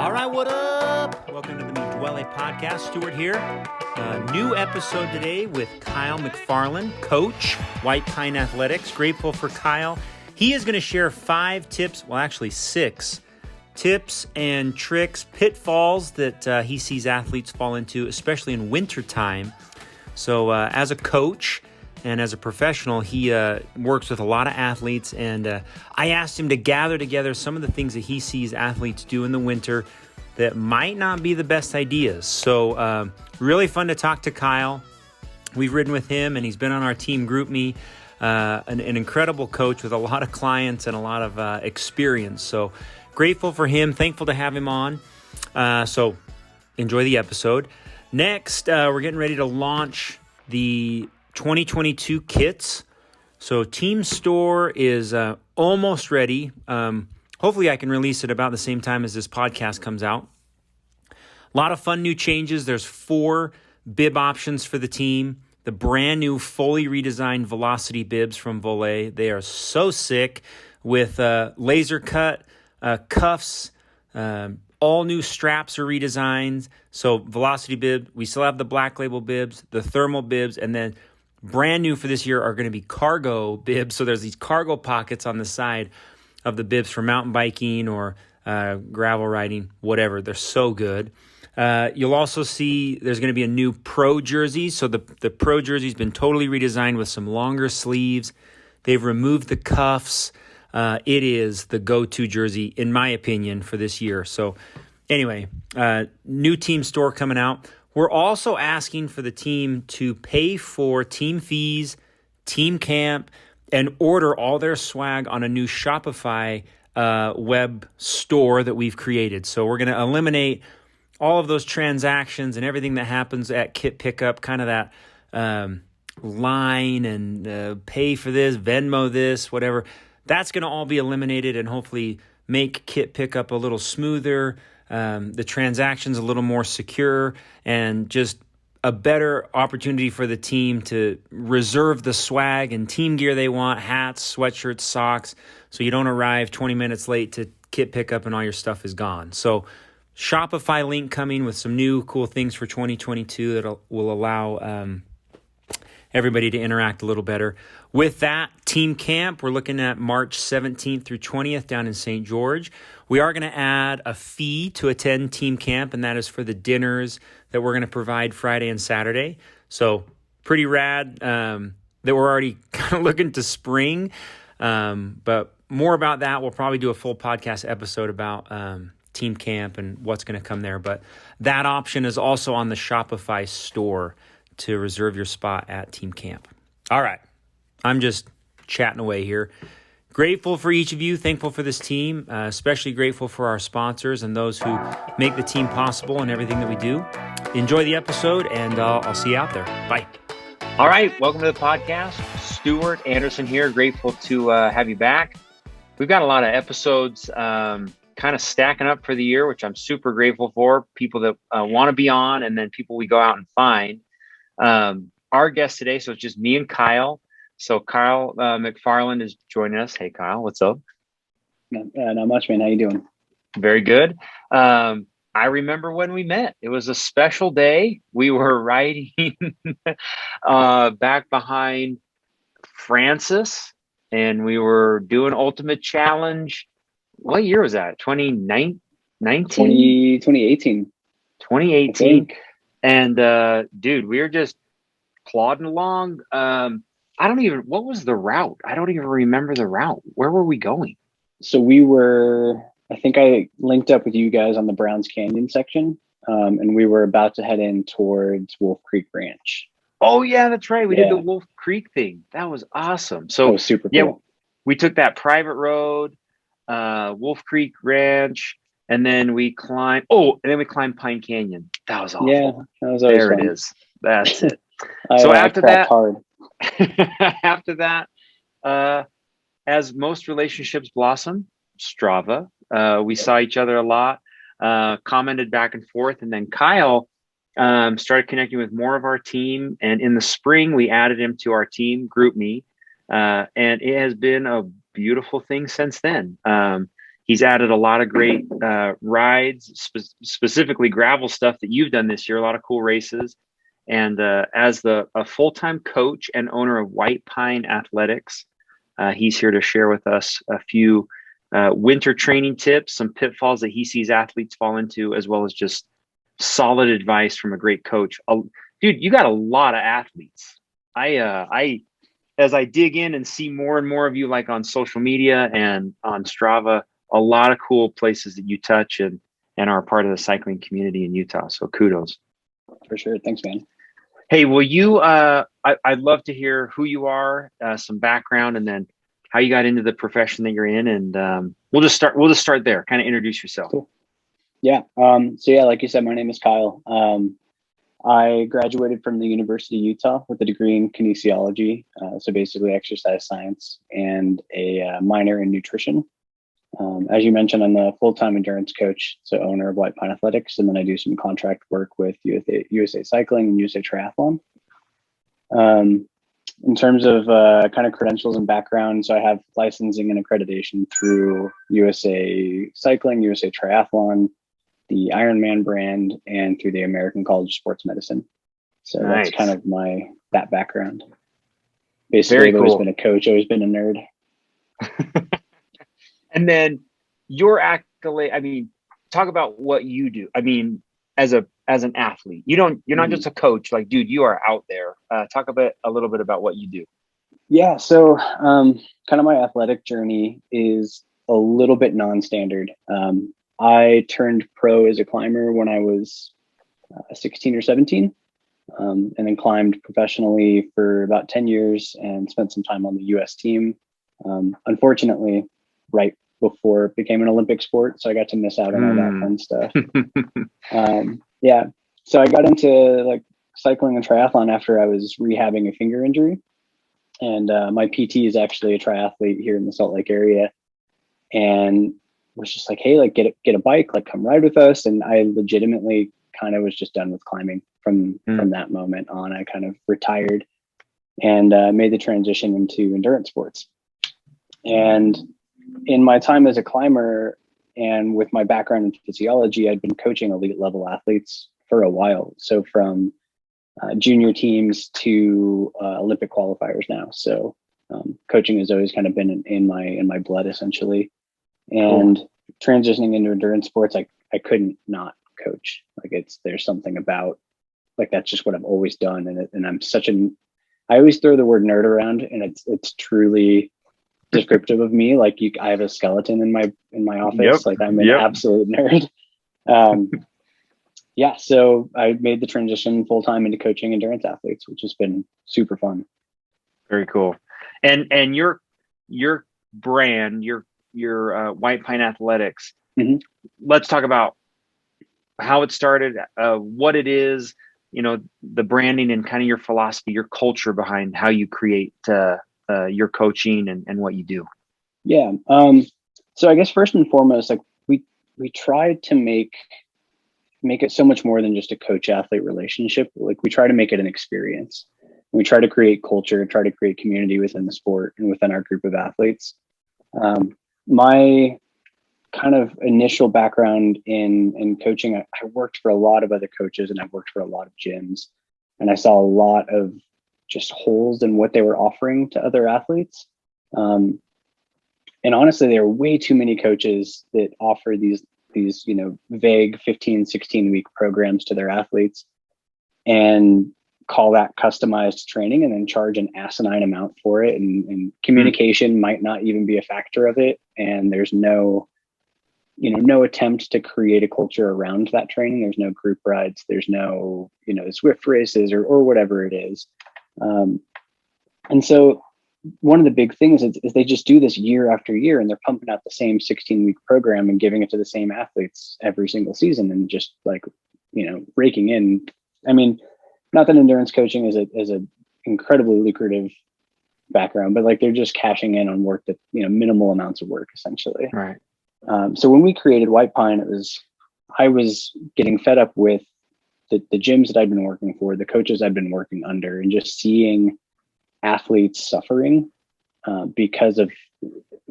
All right, what up? Welcome to the Duole podcast. Stuart here. New episode today with Kyle McFarland, coach, White Pine Athletics. Grateful for Kyle. He is going to share 5 tips, well, actually 6 tips and tricks, pitfalls that he sees athletes fall into, especially in wintertime. So as a coach and as a professional, he works with a lot of athletes, and I asked him to gather together some of the things that he sees athletes do in the winter that might not be the best ideas. So really fun to talk to Kyle. We've ridden with him, and he's been on our team GroupMe, an incredible coach with a lot of clients and a lot of experience. So grateful for him, thankful to have him on. So enjoy the episode. Next, we're getting ready to launch the 2022 kits. So Team Store is almost ready. Hopefully I can release it about the same time as this podcast comes out. A lot of fun new changes. There's 4 bib options for the team. The brand new fully redesigned Velocity bibs from Duole. They are so sick with laser cut cuffs. All new straps are redesigned. So Velocity bib, we still have the black label bibs, the thermal bibs, and then brand new for this year are going to be cargo bibs. So there's these cargo pockets on the side of the bibs for mountain biking or gravel riding, whatever. They're so good. You'll also see there's going to be a new pro jersey. So the pro jersey's been totally redesigned with some longer sleeves. They've removed the cuffs. It is the go-to jersey, in my opinion, for this year. So anyway, new Team Store coming out. We're also asking for the team to pay for team fees, team camp, and order all their swag on a new Shopify web store that we've created. So we're going to eliminate all of those transactions and everything that happens at kit pickup, kind of that line and pay for this, Venmo this, whatever. That's going to all be eliminated and hopefully make kit pickup a little smoother, the transactions a little more secure, and just a better opportunity for the team to reserve the swag and team gear they want, hats, sweatshirts, socks, so you don't arrive 20 minutes late to kit pickup and all your stuff is gone. So Shopify link coming with some new cool things for 2022 that will allow everybody to interact a little better. With that, team camp, we're looking at March 17th through 20th down in St. George. We are going to add a fee to attend team camp, and that is for the dinners that we're going to provide Friday and Saturday. So pretty rad that we're already kind of looking to spring. But more about that, we'll probably do a full podcast episode about team camp and what's going to come there. But that option is also on the Shopify store to reserve your spot at team camp. All right. I'm just chatting away here. Grateful for each of you, thankful for this team, especially grateful for our sponsors and those who make the team possible and everything that we do. Enjoy the episode, and I'll see you out there. Bye. All right, welcome to the podcast. Stuart Anderson here. Grateful to have you back. We've got a lot of episodes kind of stacking up for the year, which I'm super grateful for. People that want to be on, and then people we go out and find. Our guest today, so it's just me and Kyle. So Kyle McFarland is joining us. Hey, Kyle, what's up? Not much, man. How you doing? Very good. I remember when we met. It was a special day. We were riding back behind Francis, and we were doing Ultimate Challenge. What year was that? 2018. 2018. And dude, we were just plodding along. What was the route? I don't even remember the route. Where were we going? So I think I linked up with you guys on the Browns Canyon section, and we were about to head in towards Wolf Creek Ranch. Oh yeah, that's right. We did the Wolf Creek thing. That was awesome. So that was super cool. Yeah, we took that private road, Wolf Creek Ranch, and then we climbed Pine Canyon. That was awesome. Yeah, that was always fun. It is. That's it. So after that, hard. After that, as most relationships blossom, Strava, we saw each other a lot, commented back and forth, and then Kyle started connecting with more of our team. And in the spring, we added him to our team, GroupMe, and it has been a beautiful thing since then. He's added a lot of great rides, specifically gravel stuff that you've done this year, a lot of cool races. And as a full-time coach and owner of White Pine Athletics, he's here to share with us a few winter training tips, some pitfalls that he sees athletes fall into, as well as just solid advice from a great coach. Dude, you got a lot of athletes. As I dig in and see more and more of you, like on social media and on Strava, a lot of cool places that you touch and are part of the cycling community in Utah. So kudos. For sure. Thanks, man. Hey, will you, I'd love to hear who you are, some background, and then how you got into the profession that you're in. And we'll just start there. Kind of introduce yourself. Cool. Yeah. So yeah, like you said, my name is Kyle. I graduated from the University of Utah with a degree in kinesiology. So basically exercise science, and a minor in nutrition. As you mentioned, I'm a full-time endurance coach, so owner of White Pine Athletics, and then I do some contract work with USA Cycling and USA Triathlon. In terms of kind of credentials and background, so I have licensing and accreditation through USA Cycling, USA Triathlon, the Ironman brand, and through the American College of Sports Medicine. So Nice. That's kind of that background. Basically, I've always been a coach, always been a nerd. And then your accolade, I mean, talk about what you do. I mean, as an athlete, you're not just a coach, like, dude, you are out there. Talk a little bit about what you do. Yeah. So kind of my athletic journey is a little bit non-standard. I turned pro as a climber when I was 16 or 17, and then climbed professionally for about 10 years and spent some time on the US team. Unfortunately, right before it became an Olympic sport, so I got to miss out on all that fun stuff. Yeah, so I got into like cycling and triathlon after I was rehabbing a finger injury, and my PT is actually a triathlete here in the Salt Lake area, and was just like, hey, like get a bike, like come ride with us. And I legitimately kind of was just done with climbing from that moment on. I kind of retired and made the transition into endurance sports. And in my time as a climber and with my background in physiology, I'd been coaching elite level athletes for a while. So from junior teams to Olympic qualifiers now. So coaching has always kind of been in my blood, essentially. And transitioning into endurance sports, I couldn't not coach. Like there's something about, like, that's just what I've always done. And I'm I always throw the word nerd around, and it's truly descriptive of me. Like I have a skeleton in my office. Yep. Like I'm an absolute nerd. Yeah. So I made the transition full-time into coaching endurance athletes, which has been super fun. Very cool. And your brand, your White Pine Athletics. Mm-hmm. Let's talk about how it started, what it is, the branding and kind of your philosophy, your culture behind how you create your coaching and what you do. Yeah. So I guess first and foremost, like we tried to make it so much more than just a coach athlete relationship. Like we try to make it an experience. We try to create culture, try to create community within the sport and within our group of athletes. My kind of initial background in coaching, I worked for a lot of other coaches and I've worked for a lot of gyms, and I saw a lot of just holes in what they were offering to other athletes. And honestly, there are way too many coaches that offer these vague 15, 16 week programs to their athletes and call that customized training and then charge an asinine amount for it. And communication might not even be a factor of it. And there's no attempt to create a culture around that training. There's no group rides. There's no, Swift races or whatever it is. And so one of the big things is they just do this year after year, and they're pumping out the same 16-week program and giving it to the same athletes every single season, and just like, raking in. I mean, not that endurance coaching is a incredibly lucrative background, but like they're just cashing in on work that, minimal amounts of work essentially. Right. So when we created White Pine, I was getting fed up with the gyms that I'd been working for, the coaches I'd been working under, and just seeing athletes suffering because of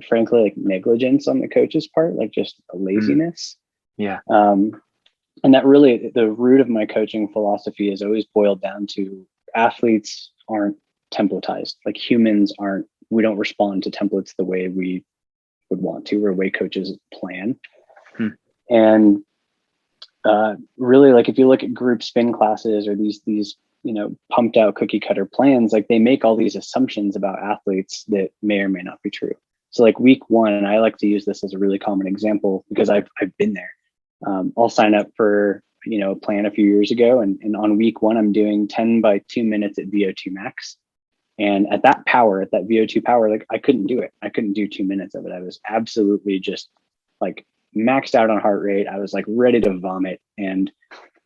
frankly, like negligence on the coach's part, like just a laziness. Yeah. And that really, the root of my coaching philosophy is always boiled down to athletes aren't templatized. Like humans aren't, we don't respond to templates the way we would want to, or way coaches plan. And really, like if you look at group spin classes or these pumped out cookie cutter plans, like they make all these assumptions about athletes that may or may not be true. So like week one, and I like to use this as a really common example because I've been there. I'll sign up for a plan a few years ago, and on week one I'm doing 10 by 2 minutes at VO2 max. And at that VO2 power, like I couldn't do it. I couldn't do 2 minutes of it. I was absolutely just like maxed out on heart rate. I was like ready to vomit. And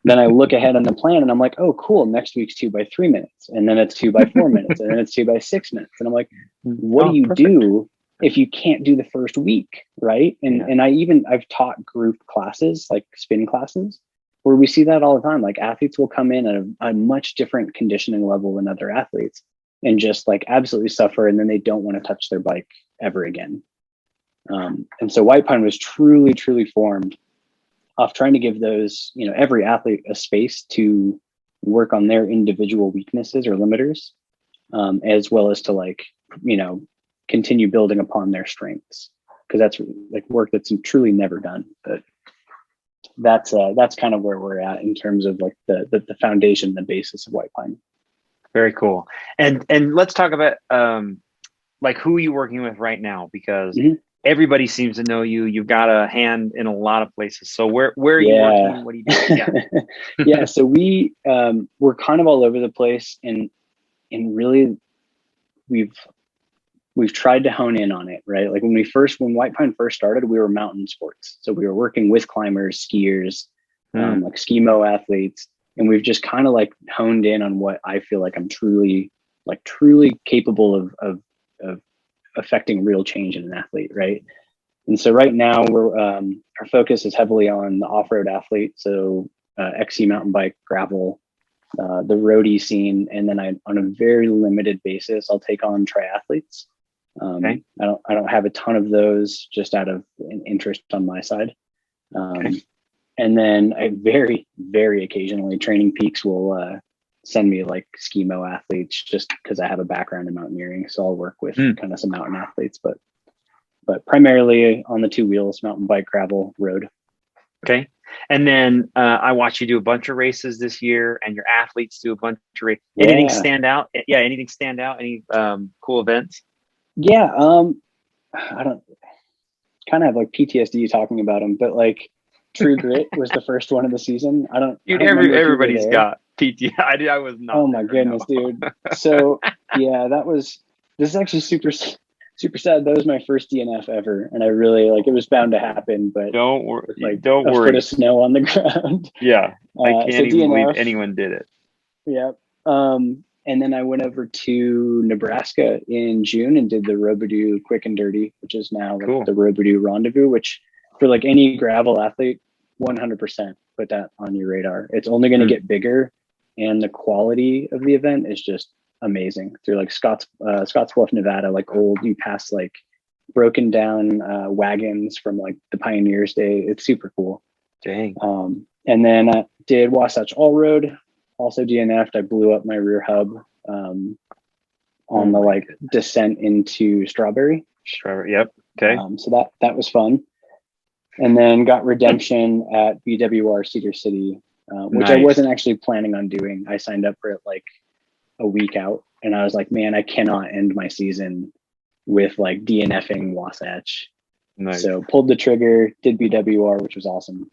then I look ahead on the plan and I'm like, oh, cool. Next week's 2 by 3 minutes. And then it's 2 by 4 minutes. And then it's 2 by 6 minutes. And I'm like, what do you do if you can't do the first week? Right. And I've taught group classes, like spin classes, where we see that all the time. Like athletes will come in at a much different conditioning level than other athletes and just like absolutely suffer. And then they don't want to touch their bike ever again. And so White Pine was truly, truly formed off trying to give those, every athlete a space to work on their individual weaknesses or limiters, as well as to continue building upon their strengths. Because that's like work that's truly never done. But that's kind of where we're at in terms of like the foundation, the basis of White Pine. Very cool. And let's talk about like who you're working with right now, because everybody seems to know you. You've got a hand in a lot of places. So where are you working? What are you doing? Yeah. So we're kind of all over the place, and really we've tried to hone in on it, right? Like when White Pine first started, we were mountain sports. So we were working with climbers, skiers, like ski-mo athletes. And we've just kind of like honed in on what I feel like I'm truly capable of affecting real change in an athlete, right? And so right now our focus is heavily on the off-road athlete. So XC mountain bike, gravel, the roadie scene. And then on a very limited basis, I'll take on triathletes. I don't have a ton of those, just out of an interest on my side. And then I very, very occasionally Training Peaks will send me like ski-mo athletes, just because I have a background in mountaineering. So I'll work with kind of some mountain athletes, but primarily on the two wheels, mountain bike, gravel, road. Okay. And then I watched you do a bunch of races this year, and your athletes do a bunch of races. Anything stand out? Yeah. Anything stand out? Any cool events? Yeah. I don't kind of have like PTSD talking about them, but like True Grit was the first one of the season. Everybody's got PTSD. I was not. Oh my goodness, dude. So yeah, this is actually super sad. That was my first DNF ever. And I really it was bound to happen, but don't worry. Like don't a worry. foot of snow on the ground. Yeah. I can't even believe anyone did it. Yeah. And then I went over to Nebraska in June and did the Robidoux Quick and Dirty, which is now like the Robidoux Rendezvous, which for like any gravel athlete, 100% put that on your radar. It's only going to get bigger, and the quality of the event is just amazing. Through like Scottsbluff, Nevada, like you pass like broken down wagons from like the Pioneers Day. It's super cool. Dang. And then I did Wasatch All Road. Also DNF'd. I blew up my rear hub on the like descent into Strawberry. Yep. Okay. So that was fun. And then got redemption at BWR Cedar City, which I wasn't actually planning on doing. I signed up for it like a week out, and I was like, man, I cannot end my season with like DNFing Wasatch. Nice. So pulled the trigger, did BWR, which was awesome.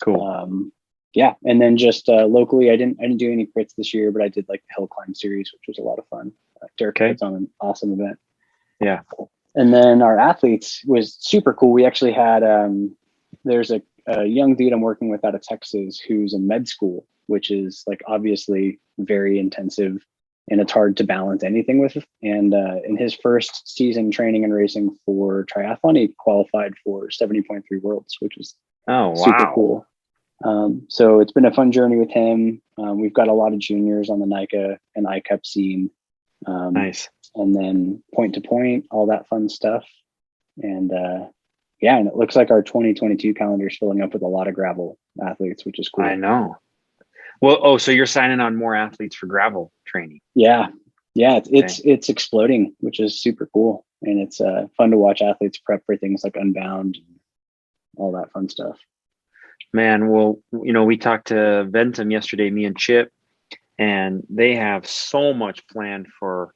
Cool. Yeah. And then just locally, I didn't do any crits this year, but I did like the Hill Climb series, which was a lot of fun. Dirk puts on an awesome event. Yeah. And then our athletes was super cool. We actually had, there's a young dude I'm working with out of Texas who's in med school, which is like obviously very intensive, and it's hard to balance anything with. And in his first season training and racing for triathlon, he qualified for 70.3 Worlds, which is super cool. So it's been a fun journey with him. We've got a lot of juniors on the NICA and ICUP scene. Nice. And then point to point, all that fun stuff. And and it looks like our 2022 calendar is filling up with a lot of gravel athletes, which is cool. I know. Well, so you're signing on more athletes for gravel training. Yeah. It's exploding, which is super cool. And it's fun to watch athletes prep for things like Unbound and all that fun stuff. Man, well, we talked to Ventum yesterday, me and Chip, and they have so much planned for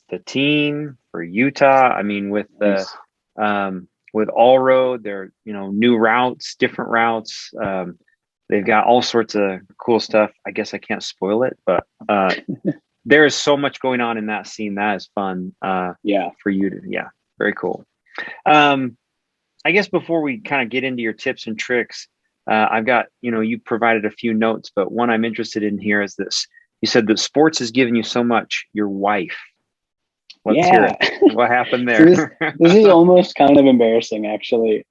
the team, for Utah. I mean, with the with All Road, they're new routes, different routes. They've got all sorts of cool stuff. I guess I can't spoil it, but there is so much going on in that scene. That is fun. For you to, very cool. I guess before we kind of get into your tips and tricks, I've got, you provided a few notes, but one I'm interested in here is this. You said that sports has given you so much. Your wife. Let's hear it. What happened there? So this is almost kind of embarrassing, actually.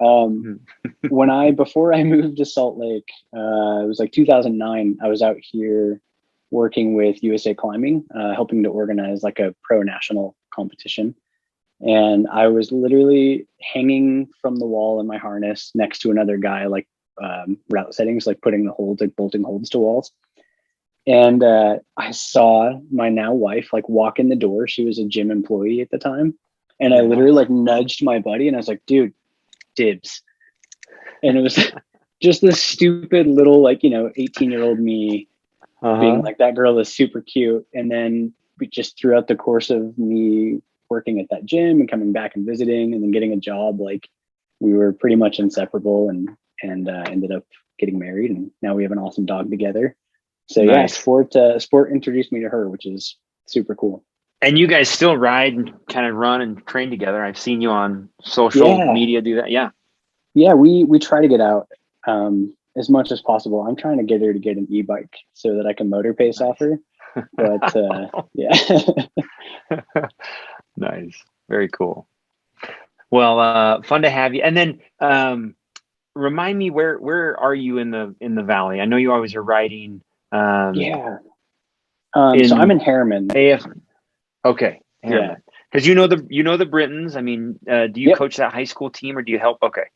Before I moved to Salt Lake, it was like 2009. I was out here working with USA Climbing, helping to organize like a pro national competition. And I was literally hanging from the wall in my harness next to another guy, like route settings, like putting the holds, like bolting holds to walls. And I saw my now wife like walk in the door. She was a gym employee at the time. And I literally like nudged my buddy and I was like, dude, dibs. And it was just this stupid little, 18-year-old me being like, that girl is super cute. And then just throughout the course of me working at that gym and coming back and visiting and then getting a job, like we were pretty much inseparable and ended up getting married. And now we have an awesome dog together. So nice. Sport introduced me to her, which is super cool. And you guys still ride and kind of run and train together. I've seen you on social media do that. Yeah. Yeah. We try to get out as much as possible. I'm trying to get her to get an e-bike so that I can motor pace off her. But Nice. Very cool. Well, fun to have you. And then remind me where are you in the valley? I know you always are riding. So I'm in Harriman. Okay. Harriman. Because you know the Britons. I mean, do you coach that high school team or do you help? Okay.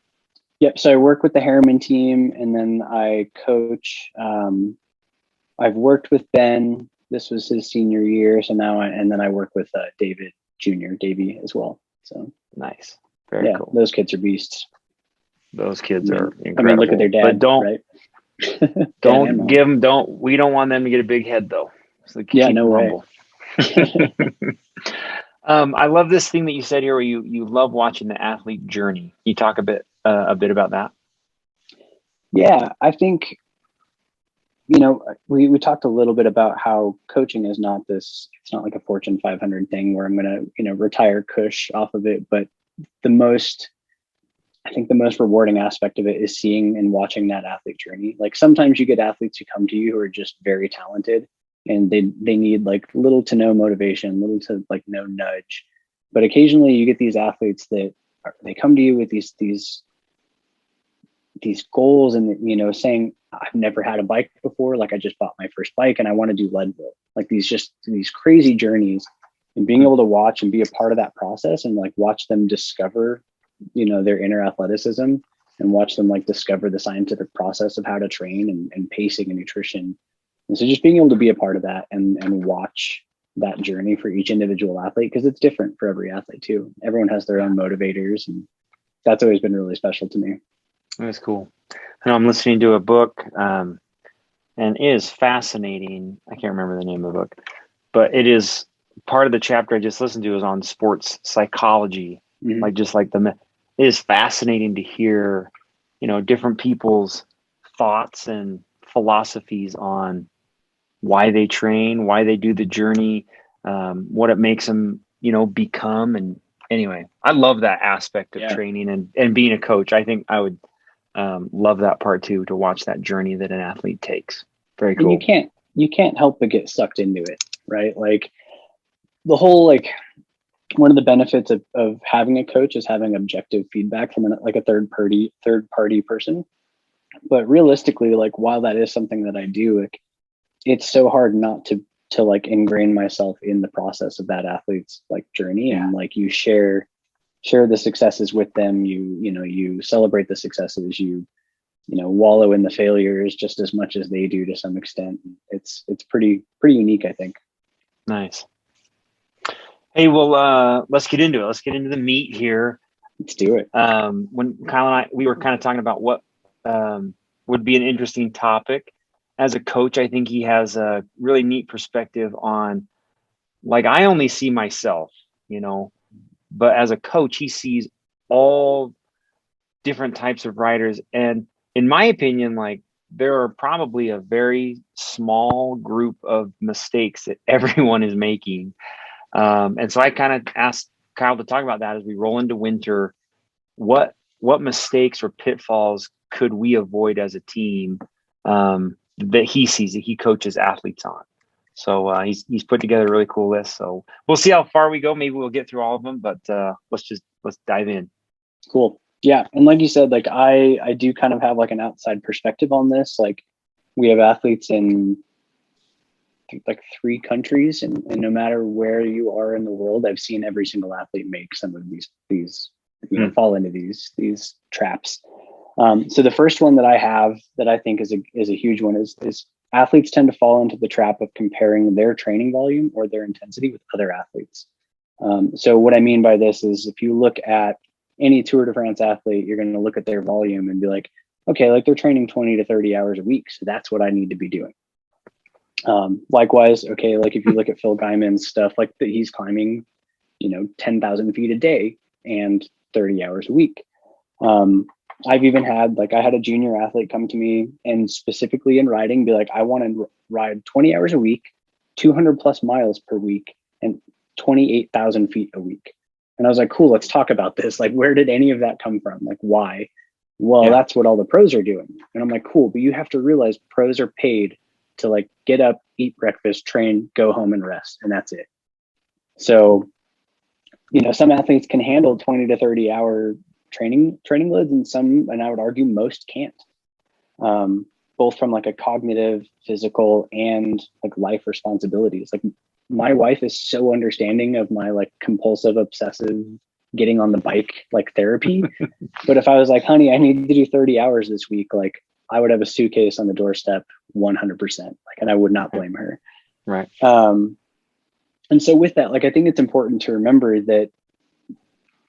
Yep. So I work with the Harriman team and then I coach. I've worked with Ben. This was his senior year. So now I work with David Jr., Davey as well. So nice. Very cool. Those kids are beasts. Those kids are incredible. I mean, look at their dad. But right? We don't want them to get a big head though. So keep no humble. I love this thing that you said here where you love watching the athlete journey. Can you talk a bit about that? Yeah, I think, we talked a little bit about how coaching is it's not like a Fortune 500 thing where I'm going to, retire Cush off of it. But the most rewarding aspect of it is seeing and watching that athlete journey. Like sometimes you get athletes who come to you who are just very talented and they need like little to no motivation, little to like no nudge. But occasionally you get these athletes that they come to you with these goals and, saying, I've never had a bike before. Like I just bought my first bike and I want to do Leadville. Like these crazy journeys, and being able to watch and be a part of that process and like watch them discover, their inner athleticism and watch them like discover the scientific process of how to train and pacing and nutrition. And so just being able to be a part of that and watch that journey for each individual athlete, because it's different for every athlete too. Everyone has their own motivators, and that's always been really special to me. That's cool. I know I'm listening to a book, and it is fascinating. I can't remember the name of the book, but it is part of the chapter I just listened to is on sports psychology. Mm-hmm. It is fascinating to hear, different people's thoughts and philosophies on why they train, why they do the journey, what it makes them, become. And anyway, I love that aspect of training and being a coach. I think I would love that part too, to watch that journey that an athlete takes. Very cool. And you can't help but get sucked into it, right? Like the whole, one of the benefits of having a coach is having objective feedback from a third party person. But realistically, like while that is something that I do, it's so hard not to like ingrain myself in the process of that athlete's like journey. And like you share share the successes with them. You celebrate the successes. You wallow in the failures just as much as they do to some extent. It's pretty unique, I think. Nice. Hey, well, let's get into it. Let's get into the meat here. Let's do it. When Kyle and we were kind of talking about what would be an interesting topic. As a coach, I think he has a really neat perspective on, like, I only see myself, but as a coach, he sees all different types of riders. And in my opinion, like, there are probably a very small group of mistakes that everyone is making. And so I kind of asked Kyle to talk about that as we roll into winter. What mistakes or pitfalls could we avoid as a team that he sees, that he coaches athletes on? So he's put together a really cool list. So we'll see how far we go. Maybe we'll get through all of them, but let's dive in. Cool. Yeah. And like you said, like I do kind of have like an outside perspective on this. Like, we have athletes in like 3 countries, and no matter where you are in the world, I've seen every single athlete make some of these fall into these traps. So the first one that I have that I think is a huge one is athletes tend to fall into the trap of comparing their training volume or their intensity with other athletes. So what I mean by this is, if you look at any Tour de France athlete, you're going to look at their volume and be like, okay, like they're training 20 to 30 hours a week, so that's what I need to be doing. Likewise, okay, like if you look at Phil Guyman's stuff, like he's climbing, 10,000 feet a day and 30 hours a week. I've even had, I had a junior athlete come to me and specifically in riding be like, I want to ride 20 hours a week, 200 plus miles per week, and 28,000 feet a week. And I was like, cool, let's talk about this. Like, where did any of that come from? Like, why? Well, that's what all the pros are doing. And I'm like, cool, but you have to realize pros are paid to like get up, eat breakfast, train, go home and rest. And that's it. So, some athletes can handle 20 to 30 hour training loads, and I would argue most can't, both from like a cognitive, physical, and like life responsibilities. Like, my wife is so understanding of my like compulsive, obsessive getting on the bike, like therapy. But if I was like, honey, I need to do 30 hours this week, like I would have a suitcase on the doorstep 100%, like, and I would not blame her. Right. And so with that, like, I think it's important to remember that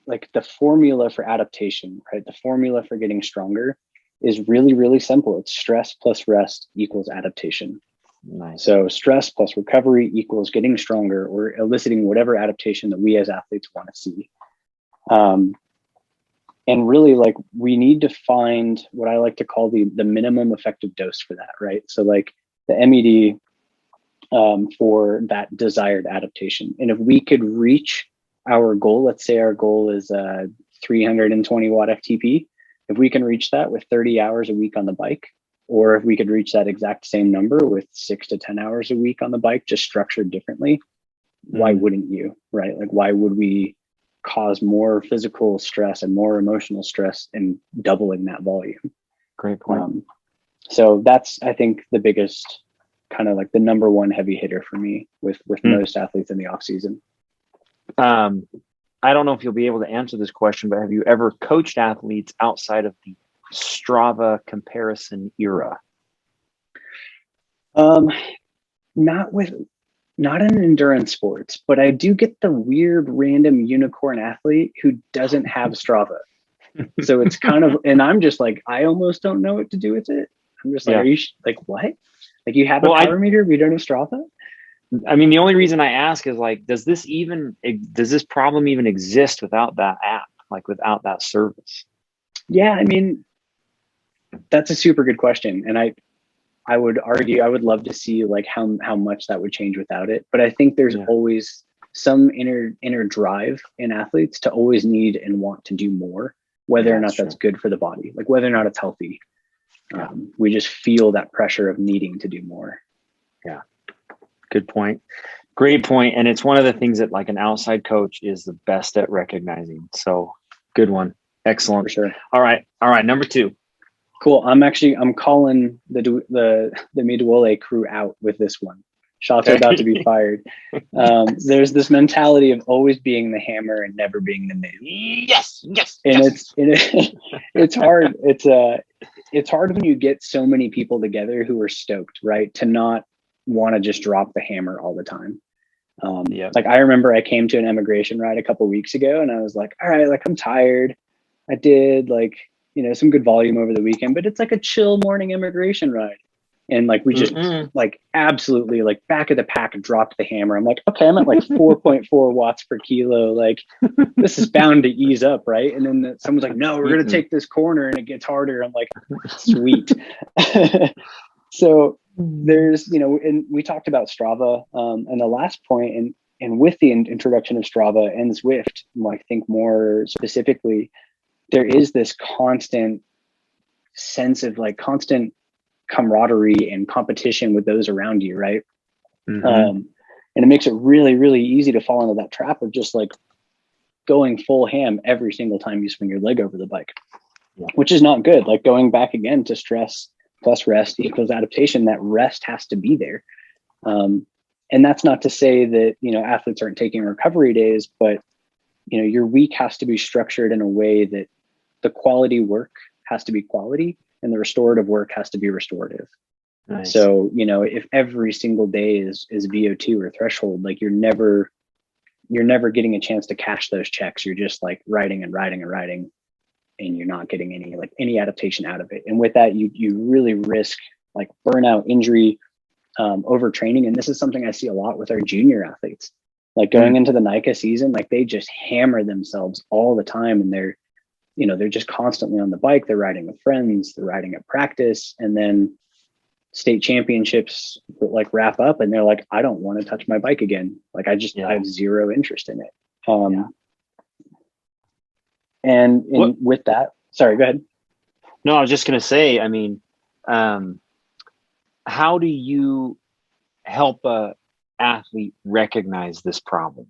like the formula for adaptation, right? The formula for getting stronger is really, really simple. It's stress plus rest equals adaptation. Nice. So stress plus recovery equals getting stronger or eliciting whatever adaptation that we as athletes want to see. And really, like, we need to find what I like to call the minimum effective dose for that, right? So like the MED for that desired adaptation. And if we could reach our goal, let's say our goal is 320 watt FTP. If we can reach that with 30 hours a week on the bike, or if we could reach that exact same number with 6 to 10 hours a week on the bike, just structured differently, why wouldn't you, right? Like, why would we cause more physical stress and more emotional stress in doubling that volume? Great point. So that's, I think, the biggest kind of like the number one heavy hitter for me with most athletes in the off season. I don't know if you'll be able to answer this question, but have you ever coached athletes outside of the Strava comparison era? Not in endurance sports, but I do get the weird random unicorn athlete who doesn't have Strava. So it's kind of, and I'm just like, I almost don't know what to do with it. I'm just like, are you like, what? Like, you have a power meter, but you don't have Strava? I mean, the only reason I ask is like, does this problem even exist without that app, like without that service? Yeah, I mean, that's a super good question. And I would argue, I would love to see like how much that would change without it. But I think there's always some inner drive in athletes to always need and want to do more, whether or not that's good for the body, like whether or not it's healthy. We just feel that pressure of needing to do more. Yeah. Good point. Great point. And it's one of the things that like an outside coach is the best at recognizing. So good one. Excellent. For sure. All right. Number 2. Cool. I'm calling the Duole crew out with this one. Shots are about to be fired. There's this mentality of always being the hammer and never being the nail. Yes. And it's hard. It's hard when you get so many people together who are stoked, right? To not want to just drop the hammer all the time. Like I remember I came to an emigration ride a couple of weeks ago and I was like, all right, like I'm tired. I did like, some good volume over the weekend, but it's like a chill morning immigration ride. And like, we just like absolutely like back of the pack dropped the hammer. I'm like, okay, I'm at like 4.4 watts per kilo. Like this is bound to ease up. Right. And then someone's like, no, we're going to take this corner and it gets harder. I'm like, sweet. So there's, and we talked about Strava and the last point, and with the introduction of Strava and Zwift, I think more specifically, there is this constant sense of like constant camaraderie and competition with those around you, right? And it makes it really, really easy to fall into that trap of just like going full ham every single time you swing your leg over the bike, which is not good. Like going back again to stress plus rest equals adaptation, that rest has to be there. And that's not to say that, athletes aren't taking recovery days, but, your week has to be structured in a way that the quality work has to be quality and the restorative work has to be restorative. Nice. So, if every single day is VO2 or threshold, like you're never getting a chance to cash those checks. You're just like riding and you're not getting any adaptation out of it. And with that, you really risk like burnout, injury, overtraining. And this is something I see a lot with our junior athletes, like going into the NICA season, like they just hammer themselves all the time. And they're just constantly on the bike. They're riding with friends, they're riding at practice, and then state championships like wrap up and they're like, I don't want to touch my bike again. Like I have zero interest in it. And with that, sorry, go ahead. No, I was just going to say, I mean, how do you help a athlete recognize this problem?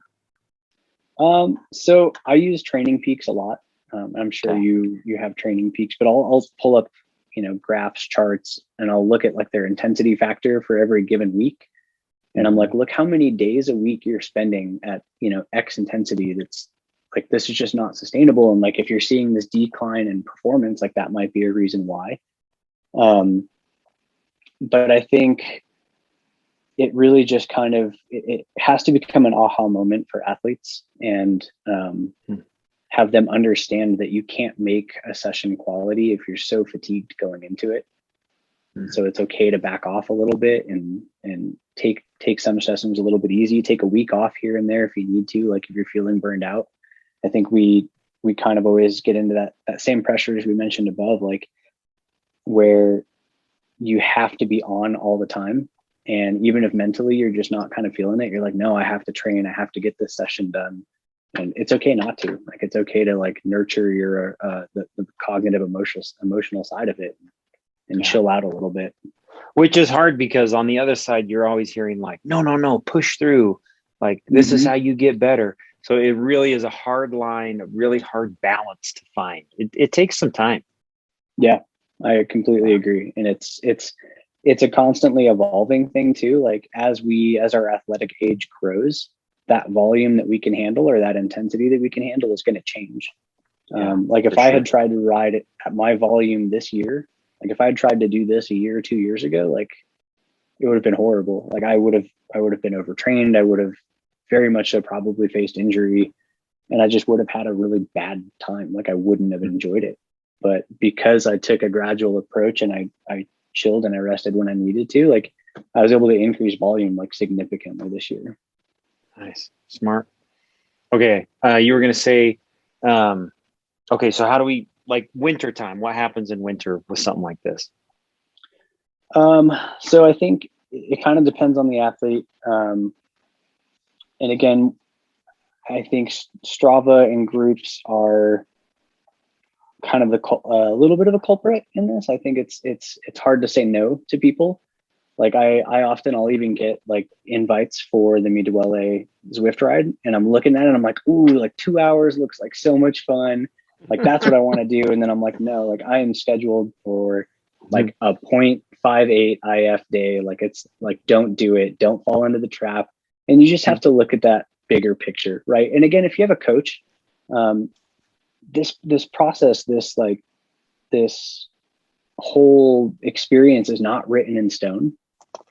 So I use Training Peaks a lot. I'm sure you have Training Peaks, but I'll pull up, graphs, charts, and I'll look at like their intensity factor for every given week. And I'm like, look how many days a week you're spending at, X intensity. That's like, this is just not sustainable. And like, if you're seeing this decline in performance, like that might be a reason why. But I think it really just kind of, it has to become an aha moment for athletes and have them understand that you can't make a session quality if you're so fatigued going into it. So it's okay to back off a little bit and take some sessions a little bit easy, take a week off here and there if you need to, like if you're feeling burned out. I think we kind of always get into that same pressure as we mentioned above, like where you have to be on all the time. And even if mentally you're just not kind of feeling it, you're like, no, I have to train, I have to get this session done. And it's okay not to. Like it's okay to like nurture your the cognitive emotional side of it and chill out a little bit. Which is hard because on the other side, you're always hearing like, no, push through. Like this is how you get better. So it really is a hard line, a really hard balance to find. It takes some time. Yeah, I completely agree. And it's a constantly evolving thing too. Like as our athletic age grows, that volume that we can handle or that intensity that we can handle is going to change. Like if I had tried to ride it at my volume this year, like if I had tried to do this a year or 2 years ago, like it would have been horrible. Like I would have been overtrained. I would have very much so probably faced injury, and I just would have had a really bad time. Like I wouldn't have enjoyed it. But because I took a gradual approach and I chilled and I rested when I needed to, like I was able to increase volume like significantly this year. Nice. Smart. Okay. You were going to say, okay, so how do we, like winter time, what happens in winter with something like this? So I think it kind of depends on the athlete. And again, I think Strava and groups are kind of a little bit of a culprit in this. I think it's hard to say no to people. Like I'll even get like invites for the Duole Zwift ride, and I'm looking at it and I'm like, ooh, like 2 hours looks like so much fun. Like that's what I want to do. And then I'm like, no, like I am scheduled for like a 5-8 IF day. Like, it's like, don't do it. Don't fall into the trap. And you just have to look at that bigger picture, right? And again, if you have a coach, this process, this whole experience is not written in stone.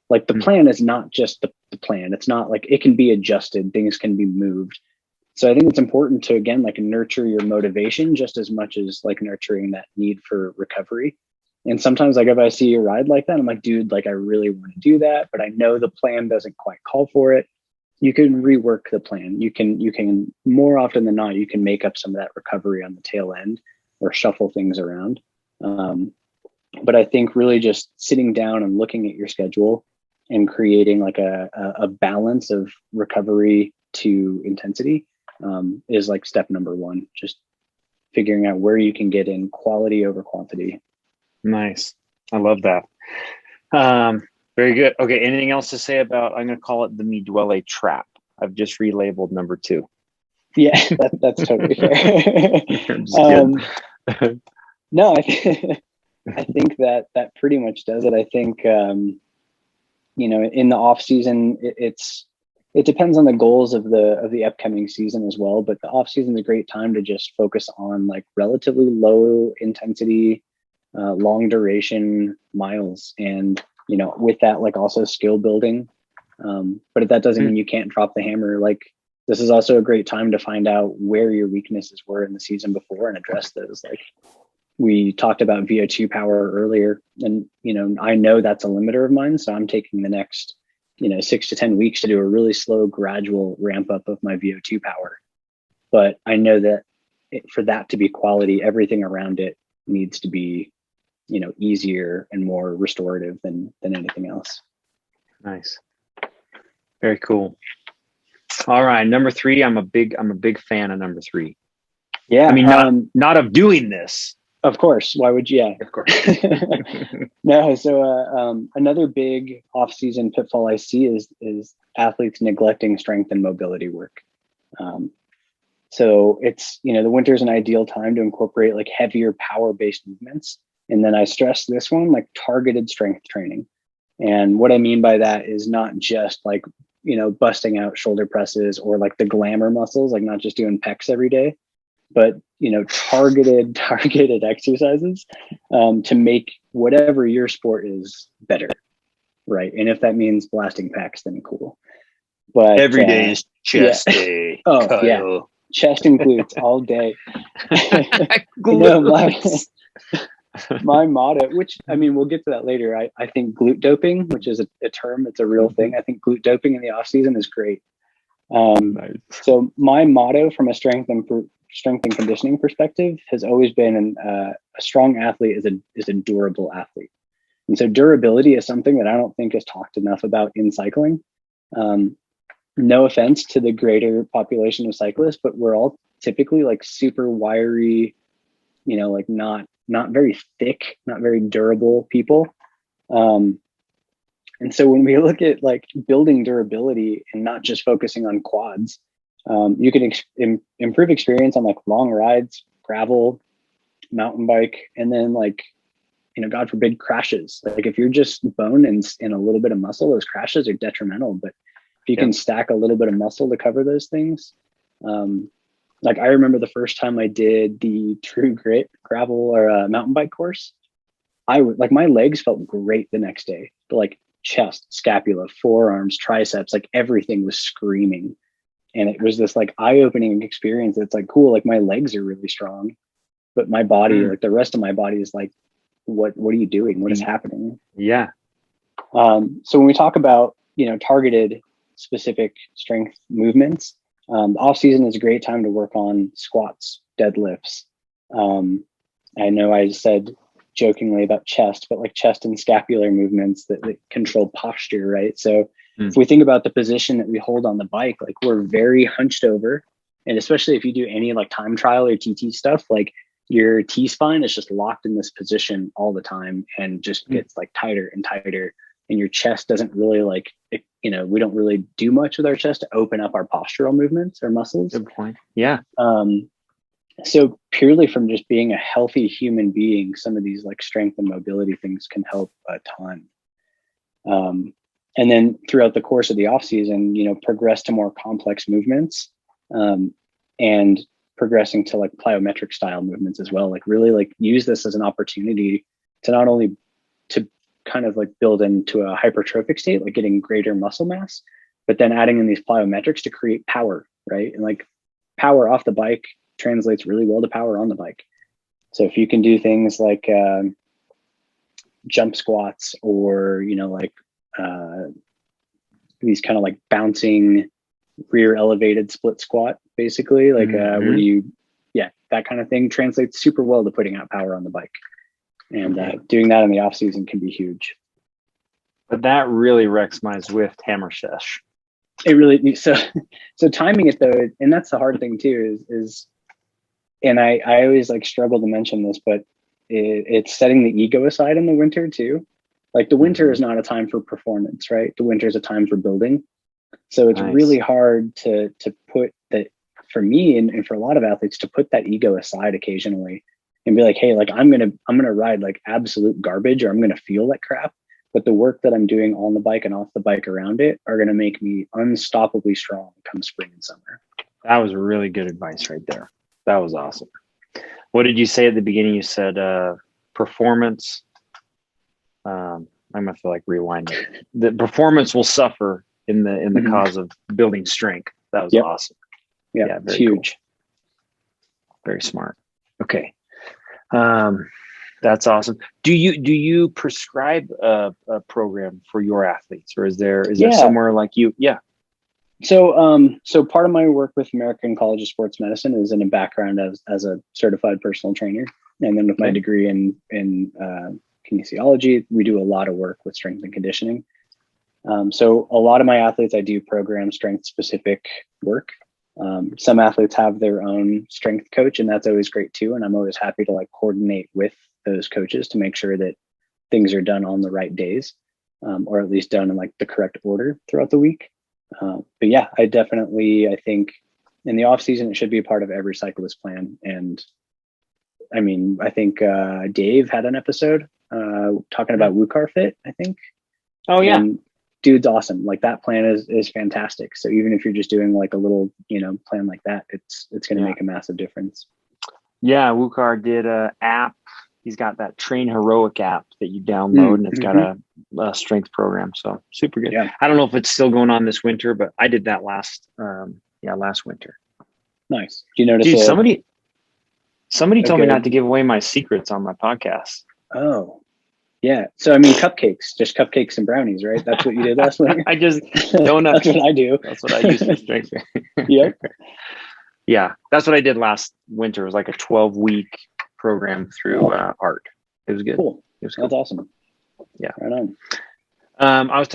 Like, the plan is not just the plan. It's not like, it can be adjusted, things can be moved. So I think it's important to, again, like, nurture your motivation just as much as like nurturing that need for recovery. And sometimes, like, if I see a ride like that, I'm like, dude, like, I really want to do that, but I know the plan doesn't quite call for it. You can rework the plan. You can more often than not, you can make up some of that recovery on the tail end or shuffle things around. But I think really just sitting down and looking at your schedule and creating like a balance of recovery to intensity is like step number one. Just figuring out where you can get in quality over quantity. Nice. I love that. Very good. Okay. Anything else to say about, I'm going to call it the Duole trap. I've just relabeled number 2. Yeah, that's totally fair. No, I think that pretty much does it. I think, in the off season, it depends on the goals of the upcoming season as well. But the off season is a great time to just focus on like relatively low intensity, long duration miles, and with that, like, also skill building. But that doesn't mean you can't drop the hammer. Like, this is also a great time to find out where your weaknesses were in the season before and address those. Like, we talked about VO2 power earlier, and I know that's a limiter of mine, so I'm taking the next 6 to 10 weeks to do a really slow, gradual ramp up of my VO2 power. But I know that for that to be quality, everything around it needs to be easier and more restorative than anything else. Nice. Very cool. All right. Number 3, I'm a big fan of number 3. Yeah. I mean, not of doing this. Of course. Why would you? Yeah. Of course. No. So another big off-season pitfall I see is athletes neglecting strength and mobility work. So it's, the winter is an ideal time to incorporate like heavier power-based movements. And then I stress this one, like targeted strength training. And what I mean by that is not just like, busting out shoulder presses or like the glamour muscles, like not just doing pecs every day, but, targeted exercises to make whatever your sport is better. Right. And if that means blasting pecs, then cool. But every day is chest day. Oh, Kyle. Yeah. Chest and glutes all day. My motto, which, I mean, we'll get to that later. I think glute doping, which is a term, it's a real thing. I think glute doping in the off season is great. Nice. So my motto from a strength and conditioning perspective has always been a strong athlete is a durable athlete. And so durability is something that I don't think is talked enough about in cycling. No offense to the greater population of cyclists, but we're all typically like super wiry, like not very thick, not very durable people. And so when we look at like building durability and not just focusing on quads, you can improve experience on like long rides, gravel, mountain bike, and then like, God forbid, crashes. Like if you're just bone and a little bit of muscle, those crashes are detrimental. But if you can stack a little bit of muscle to cover those things, like I remember the first time I did the True Grit gravel or mountain bike course, my legs felt great the next day. But like chest, scapula, forearms, triceps, like everything was screaming. And it was this like eye-opening experience. It's like, cool, like my legs are really strong, but my body, like the rest of my body is like, what are you doing? What is happening? Yeah. So when we talk about, targeted specific strength movements, the off season is a great time to work on squats, deadlifts. I know I said jokingly about chest, but like chest and scapular movements that control posture, right? So if we think about the position that we hold on the bike, like we're very hunched over, and especially if you do any like time trial or TT stuff, like your T-spine is just locked in this position all the time and just gets like tighter and tighter. And your chest doesn't really we don't really do much with our chest to open up our postural movements or muscles. Good point. Yeah. So purely from just being a healthy human being, some of these like strength and mobility things can help a ton. And then throughout the course of the off season, progress to more complex movements, and progressing to like plyometric style movements as well. Like really like use this as an opportunity to not only to kind of like build into a hypertrophic state, like getting greater muscle mass, but then adding in these plyometrics to create power, right? And like power off the bike translates really well to power on the bike. So if you can do things like jump squats, or these kind of like bouncing rear elevated split squat, basically like where that kind of thing translates super well to putting out power on the bike. And doing that in the off season can be huge. But that really wrecks my Zwift hammer sesh. It really, so timing it though, and that's the hard thing too, is and I always like struggle to mention this, but it's setting the ego aside in the winter too. Like the winter is not a time for performance, right? The winter is a time for building. So it's really hard to put that, for me and for a lot of athletes, to put that ego aside occasionally and be like, hey, like I'm gonna ride like absolute garbage, or I'm gonna feel like crap, but the work that I'm doing on the bike and off the bike around it are gonna make me unstoppably strong come spring and summer. That was really good advice right there. That was awesome. What did you say at the beginning? You said performance. I'm gonna feel like rewinding. The performance will suffer in the cause of building strength. That was awesome. Yeah, very huge. Cool. Very smart. Okay. That's awesome. Do you prescribe a program for your athletes, or is there somewhere like you? Yeah. So part of my work with American College of Sports Medicine is in a background as a certified personal trainer. And then with my degree in kinesiology, we do a lot of work with strength and conditioning. So a lot of my athletes, I do program strength specific work. Some athletes have their own strength coach, and that's always great too. And I'm always happy to like coordinate with those coaches to make sure that things are done on the right days, or at least done in like the correct order throughout the week. But yeah, I think in the off season, it should be a part of every cyclist plan. And I mean, I think Dave had an episode talking about WooCar Fit, I think. Oh yeah. And dude's awesome. Like that plan is fantastic. So even if you're just doing like a little, plan like that, it's going to make a massive difference. Yeah. WooCar did a app. He's got that Train Heroic app that you download, and it's got a strength program. So super good. Yeah. I don't know if it's still going on this winter, but I did that last winter. Nice. Do you notice? Dude, somebody told me not to give away my secrets on my podcast. Oh, yeah. So I mean, just cupcakes and brownies, right? That's what you did last winter. I just donuts. That's what I do. That's what I use for strength. Yeah. Yeah, that's what I did last winter. It was like a 12-week program through art. It was good. Cool. It was cool. That's awesome. Yeah. Right on. I was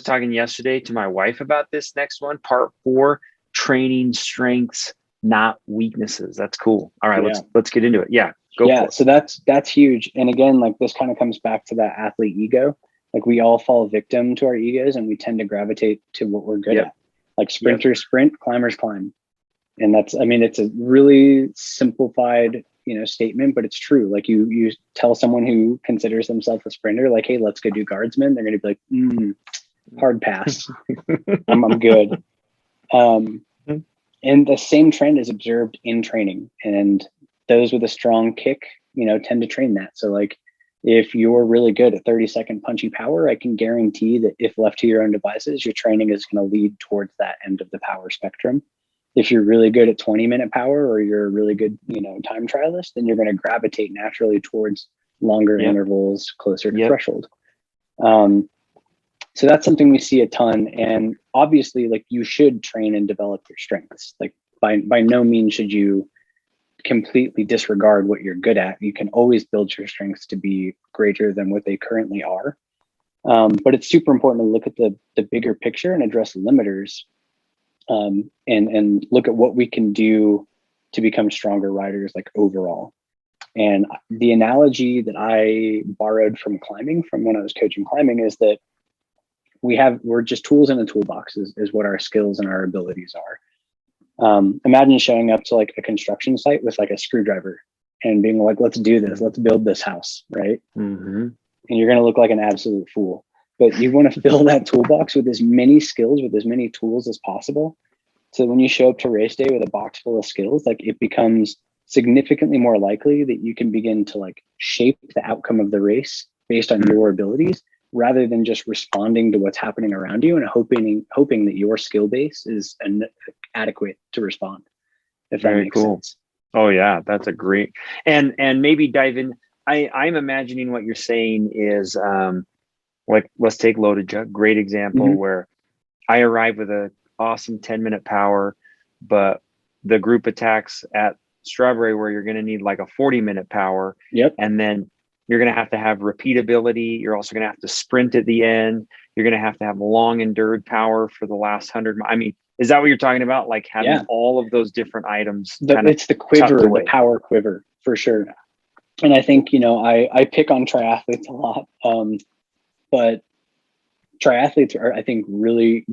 talking yesterday to my wife about this next one, part 4, training strengths, not weaknesses. That's cool. All right, let's get into it. Yeah. Go for it. So that's huge. And again, like this kind of comes back to that athlete ego. Like we all fall victim to our egos, and we tend to gravitate to what we're good at. Like sprinters sprint, climbers climb. And it's a really simplified, statement, but it's true. Like you tell someone who considers themselves a sprinter, like, hey, let's go do guardsmen. They're going to be like, hard pass. I'm good. And the same trend is observed in training, and those with a strong kick, tend to train that. So like if you're really good at 30-second punchy power, I can guarantee that if left to your own devices, your training is going to lead towards that end of the power spectrum. If you're really good at 20-minute power, or you're a really good, time trialist, then you're going to gravitate naturally towards longer intervals closer to threshold. So that's something we see a ton. And obviously, like you should train and develop your strengths. Like by no means should you completely disregard what you're good at. You can always build your strengths to be greater than what they currently are. But it's super important to look at the bigger picture and address limiters. And look at what we can do to become stronger riders, like overall. And the analogy that I borrowed from climbing, from when I was coaching climbing, is that we're just tools in a toolbox is what our skills and our abilities are. Imagine showing up to like a construction site with like a screwdriver and being like, let's do this, let's build this house, right? Mm-hmm. And you're going to look like an absolute fool. But you want to fill that toolbox with as many skills, with as many tools as possible. So when you show up to race day with a box full of skills, like it becomes significantly more likely that you can begin to like shape the outcome of the race based on your abilities, rather than just responding to what's happening around you and hoping that your skill base is adequate to respond. If that makes sense. Oh yeah, that's a great, and maybe dive in. I'm imagining what you're saying is like, let's take loaded jug, great example, where I arrive with a awesome 10-minute power, but the group attacks at Strawberry where you're going to need like a 40-minute power. Yep. And then you're going to have repeatability. You're also going to have to sprint at the end. You're going to have long endured power for the last 100. I mean, is that what you're talking about? Like having all of those different items. It's the quiver, the power quiver for sure. And I think, I pick on triathletes a lot, but triathletes are, I think, really,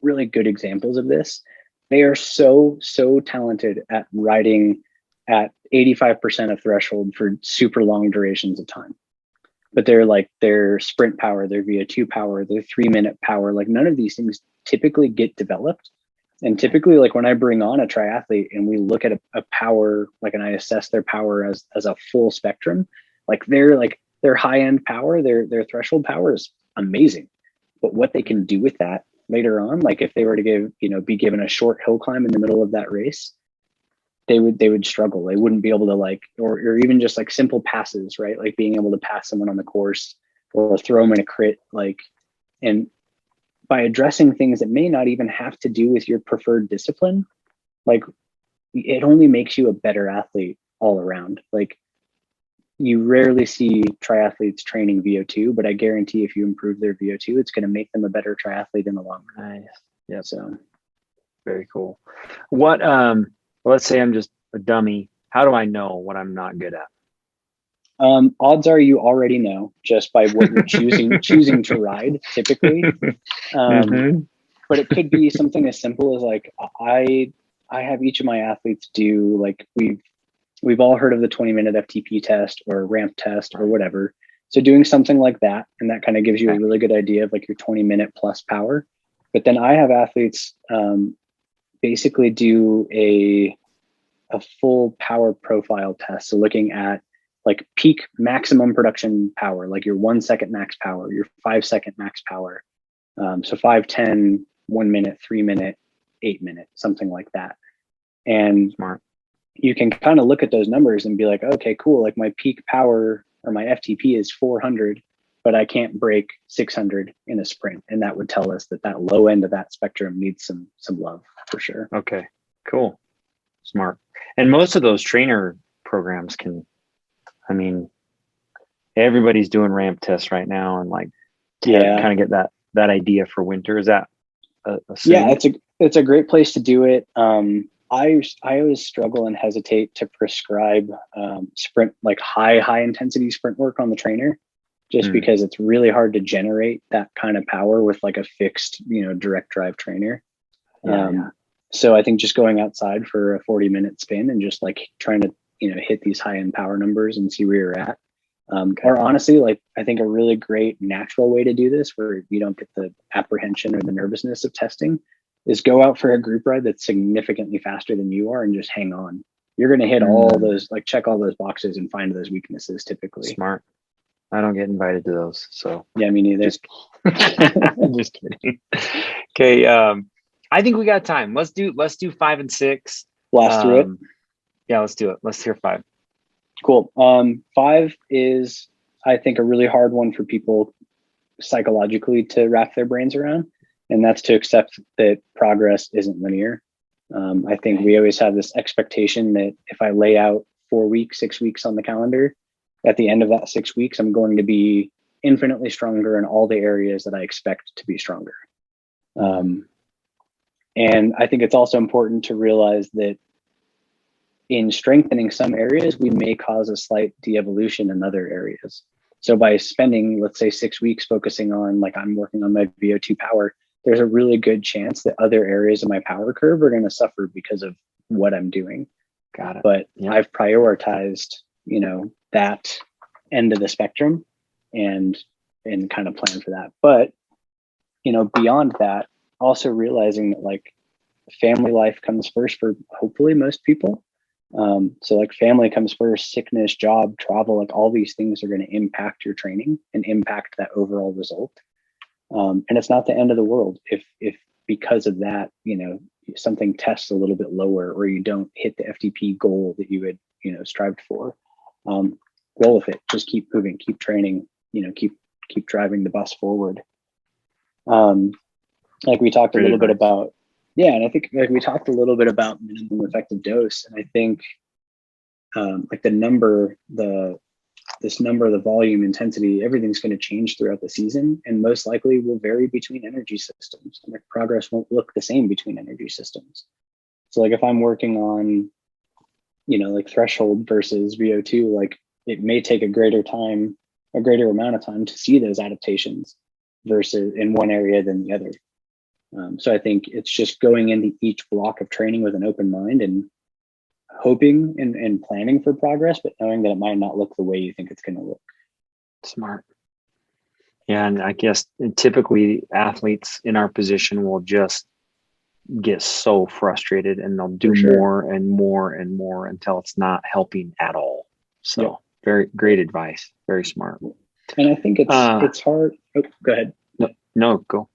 really good examples of this. They are so talented at riding at 85% of threshold for super long durations of time. But they're like their sprint power, their VO2 power, their 3-minute power, like none of these things typically get developed. And typically, like when I bring on a triathlete and we look at a power, like, and I assess their power as a full spectrum, like their high end power, their threshold power is amazing. But what they can do with that later on, like if they were to be given a short hill climb in the middle of that race, they would struggle. They wouldn't be able to or even just like simple passes, right? Like being able to pass someone on the course or throw them in a crit, and by addressing things that may not even have to do with your preferred discipline, like it only makes you a better athlete all around. Like you rarely see triathletes training VO2, but I guarantee if you improve their VO2, it's going to make them a better triathlete in the long run. Nice. Yeah. So very cool. What, let's say I'm just a dummy. How do I know what I'm not good at? Odds are you already know just by what you're choosing to ride typically. But it could be something as simple as like, I have each of my athletes do, like we've all heard of the 20-minute FTP test or ramp test or whatever. So doing something like that, and that kind of gives you a really good idea of like your 20-minute plus power. But then I have athletes basically do a full power profile test. So looking at like peak maximum production power, like your 1 second max power, your 5 second max power. So 5, 10, 1 minute, 3 minute, 8 minute, something like that. And smart. You can kind of look at those numbers and be like, okay, cool. Like my peak power or my FTP is 400, but I can't break 600 in a sprint. And that would tell us that low end of that spectrum needs some love for sure. Okay, cool. Smart. And most of those trainer programs everybody's doing ramp tests right now and kind of get that idea for winter. Is that it's a great place to do it. I always struggle and hesitate to prescribe sprint, like high intensity sprint work on the trainer, just because it's really hard to generate that kind of power with like a fixed, direct drive trainer. So I think just going outside for a 40-minute spin and just like trying to, hit these high end power numbers and see where you're at. Or honestly, like I think a really great natural way to do this where you don't get the apprehension or the nervousness of testing is go out for a group ride that's significantly faster than you are and just hang on. You're going to hit all those, like check all those boxes and find those weaknesses typically. Smart. I don't get invited to those. So yeah, me neither. Just kidding. Okay. I think we got time. Let's do 5 and 6. Blast through it. Yeah, let's do it. Let's hear 5. Cool. 5 is, I think, a really hard one for people psychologically to wrap their brains around. And that's to accept that progress isn't linear. I think we always have this expectation that if I lay out 4 weeks, 6 weeks on the calendar, at the end of that 6 weeks, I'm going to be infinitely stronger in all the areas that I expect to be stronger. And I think it's also important to realize that in strengthening some areas, we may cause a slight de-evolution in other areas. So by spending, let's say, 6 weeks focusing on, like I'm working on my VO2 power, there's a really good chance that other areas of my power curve are going to suffer because of what I'm doing. Got it. But Yep. I've prioritized, that end of the spectrum and kind of plan for that. But, beyond that, also realizing that like family life comes first for hopefully most people. So like family comes first, sickness, job, travel, like all these things are going to impact your training and impact that overall result. And it's not the end of the world if because of that, something tests a little bit lower or you don't hit the FTP goal that you had, strived for. Roll with it. Just keep moving, keep training, keep driving the bus forward. Like we talked a little bit about, and I think like we talked a little bit about minimum effective dose, and I think like this number, the volume, intensity, everything's going to change throughout the season, and most likely will vary between energy systems. And like progress won't look the same between energy systems. So like if I'm working on, like threshold versus VO2, like it may take a greater amount of time to see those adaptations versus in one area than the other. So I think it's just going into each block of training with an open mind and hoping and planning for progress, but knowing that it might not look the way you think it's going to look. Smart. Yeah. And I guess typically athletes in our position will just get so frustrated and they'll do more and more and more until it's not helping at all. So very great advice. Very smart. And I think it's hard. Oh, go ahead. No, go.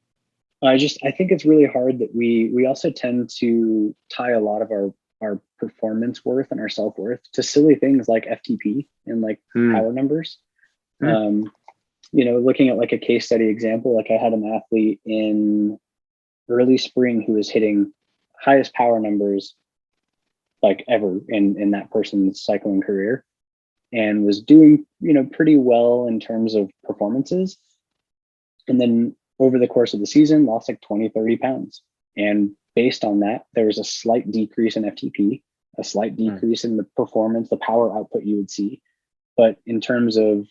I think it's really hard that we also tend to tie a lot of our performance worth and our self-worth to silly things like FTP and like power numbers. Looking at like a case study example, like I had an athlete in early spring who was hitting highest power numbers like ever in that person's cycling career and was doing, pretty well in terms of performances. And then over the course of the season, lost like 20, 30 pounds. And based on that, there was a slight decrease in FTP, a slight decrease in the performance, the power output you would see. But in terms of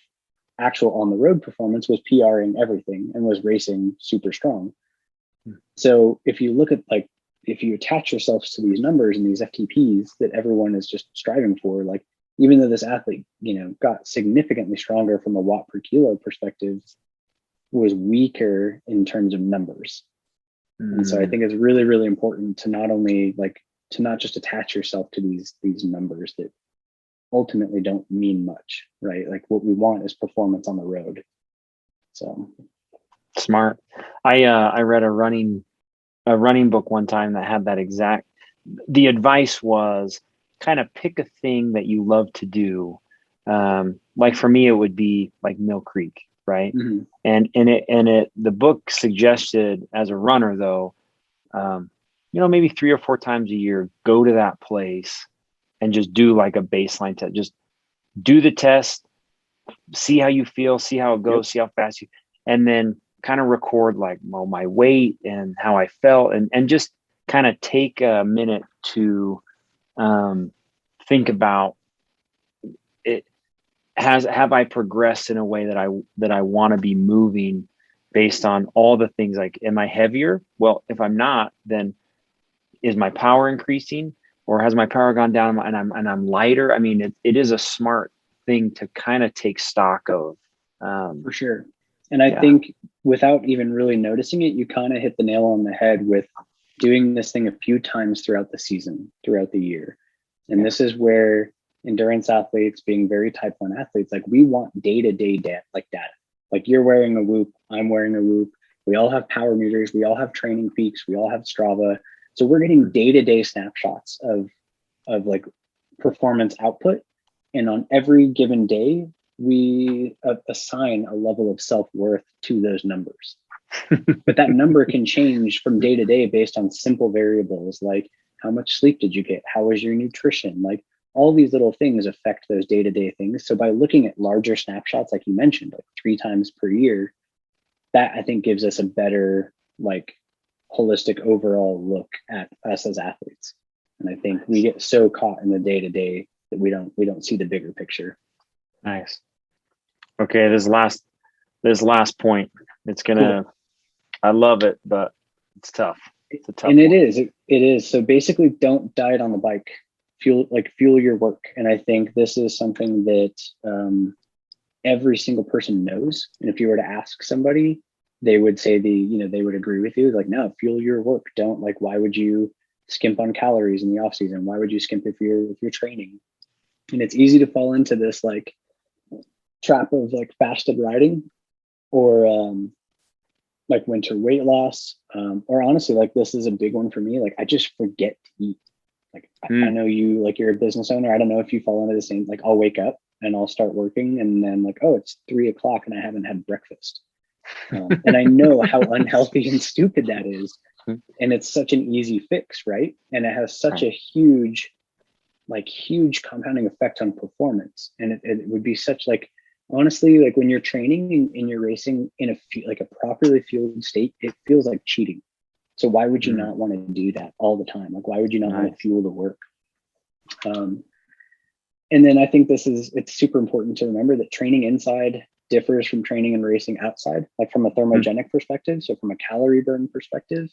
actual on the road performance, was PRing everything and was racing super strong. So if you look at like, if you attach yourselves to these numbers and these FTPs that everyone is just striving for, like, even though this athlete, got significantly stronger from a watt per kilo perspective, was weaker in terms of numbers. And so I think it's really, really important to not just attach yourself to these numbers that ultimately don't mean much, right? Like what we want is performance on the road. So smart. I read a running book one time that had that exact, the advice was kind of pick a thing that you love to do. Like for me, it would be like Mill Creek. Right. Mm-hmm. And the book suggested as a runner though, maybe 3 or 4 times a year, go to that place and just do like a baseline test, just do the test, see how you feel, see how it goes, see how fast and then kind of record like, my weight and how I felt and just kind of take a minute to, think about it. Have I progressed in a way that I want to be moving based on all the things like, am I heavier? Well, if I'm not, then is my power increasing or has my power gone down and I'm lighter? I mean, it is a smart thing to kind of take stock of. For sure. And I think without even really noticing it, you kind of hit the nail on the head with doing this thing a few times throughout the season, throughout the year. And this is where endurance athletes, being very type 1 athletes, like we want day-to-day data. Like you're wearing a Whoop, I'm wearing a Whoop. We all have power meters. We all have training peaks. We all have Strava. So we're getting day-to-day snapshots of like performance output. And on every given day, we assign a level of self-worth to those numbers. But that number can change from day to day based on simple variables like how much sleep did you get? How was your nutrition? Like all these little things affect those day-to-day things. So by looking at larger snapshots, like you mentioned, like 3 times per year, that I think gives us a better, like holistic overall look at us as athletes. And I think we get so caught in the day-to-day that we don't see the bigger picture. Nice. Okay. This last point, it's gonna, cool. I love it, but It's tough. It's a tough And one. it is. So basically don't diet on the bike, fuel your work. And I think this is something that every single person knows. And if you were to ask somebody, they would say they would agree with you. Like, no, fuel your work. Don't why would you skimp on calories in the off season? Why would you skimp if you're training? And it's easy to fall into this trap of fasted riding or winter weight loss. Or honestly, this is a big one for me. I just forget to eat. I know you're a business owner. I don't know if you fall into the same, I'll wake up and I'll start working and then oh, it's 3:00 and I haven't had breakfast. And I know how unhealthy and stupid that is. And it's such an easy fix, right? And it has such a huge compounding effect on performance. And it would be such honestly, when you're training and you're racing in a properly fueled state, it feels like cheating. So why would you not want to do that all the time? Why would you not want to fuel the work? And then I think it's super important to remember that training inside differs from training and racing outside, from a thermogenic perspective. So from a calorie burn perspective,